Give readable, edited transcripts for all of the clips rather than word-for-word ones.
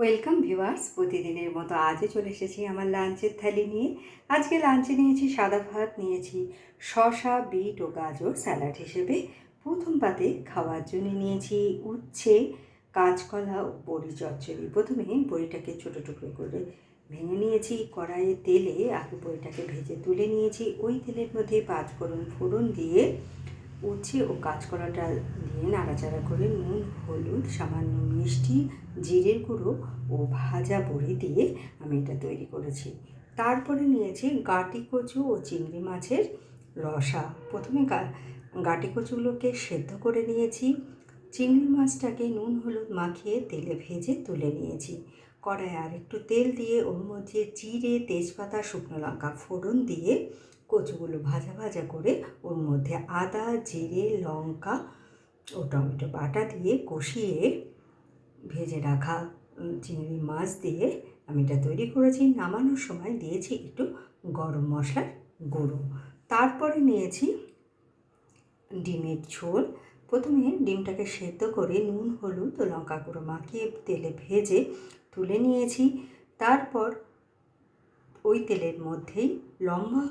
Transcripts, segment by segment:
Welcome viewers, প্রতিদিনের মতো আজও চলে এসেছি আমার লাঞ্চের থালি নিয়ে। আজকে লাঞ্চে নিয়েছি সাদা ভাত, নিয়েছি শসা, বিট ও গাজর স্যালাড হিসেবে। প্রথম পাতে খাওয়ার জন্য নিয়েছি উচ্ছে, কাঁচকলা ও বড়ি চচ্চড়ি। প্রথমে বড়িটাকে ছোটো টুকরো করে ভেঙে নিয়েছি। কড়াইয়ে তেলে আগে বড়িটাকে ভেজে তুলে নিয়েছি। ওই তেলের মধ্যে ফোড়ন দিয়ে উচ্ছে ও কাঁচকলাটা দিয়ে নাড়াচাড়া করে নুন, হলুদ, সামান্য মিষ্টি, জিরের গুঁড়ো ও ভাজা বড়ি দিয়ে আমি এটা তৈরি করেছি। তারপরে নিয়েছি গাঁটি কচু ও চিংড়ি মাছের রসা। প্রথমে গাঁটি কচুগুলোকে সেদ্ধ করে নিয়েছি। চিংড়ি মাছটাকে নুন হলুদ মাখিয়ে তেলে ভেজে তুলে নিয়েছি। কড়াইয়ে আর একটু তেল দিয়ে ওর মধ্যে জিরে, তেজপাতা, শুকনো লঙ্কা ফোড়ন দিয়ে কচুগুলো ভাজা ভাজা করে ওর মধ্যে আদা, জিরে, লঙ্কা ও টমেটো বাটা দিয়ে কষিয়ে ভেজে রাখা চিংড়ি মাছ দিয়ে আমি এটা তৈরি করেছি। নামানোর সময় দিয়েছি একটু গরম মশলার গুঁড়ো। তারপরে নিয়েছি ডিমের ঝোল। প্রথমে ডিমটাকে সেদ্ধ করে নুন, হলুদ ও লঙ্কা গুঁড়ো মাখিয়ে তেলে ভেজে তুলে নিয়েছি। তারপর ওই তেলের মধ্যেই লম্বা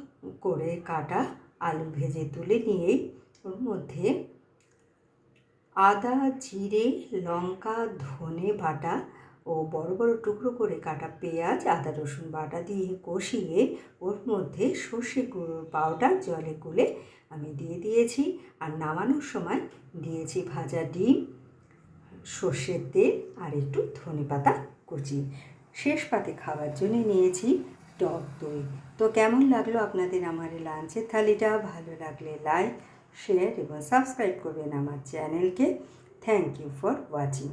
করে কাটা আলু ভেজে তুলে নিয়েই ওর মধ্যে আদা, জিরে, লঙ্কা, ধনে বাটা ও বড় বড় টুকরো করে কাটা পেঁয়াজ, আদা রসুন বাটা দিয়ে কষিয়ে ওর মধ্যে সর্ষে গুঁড়োর পাউডার জলে গুলে আমি দিয়ে দিয়েছি। আর নামানোর সময় দিয়েছি ভাজা ডিম, সর্ষের তেল আর একটু ধনেপাতা কুচি। শেষ পাতে খাওয়ার জন্য নিয়েছি টক দই। তো কেমন লাগলো আপনাদের আমার এই লাঞ্চের থালিটা? ভালো লাগলে লাইক, শেয়ার এবং সাবস্ক্রাইব করবেন আমার চ্যানেলকে। Thank you for watching.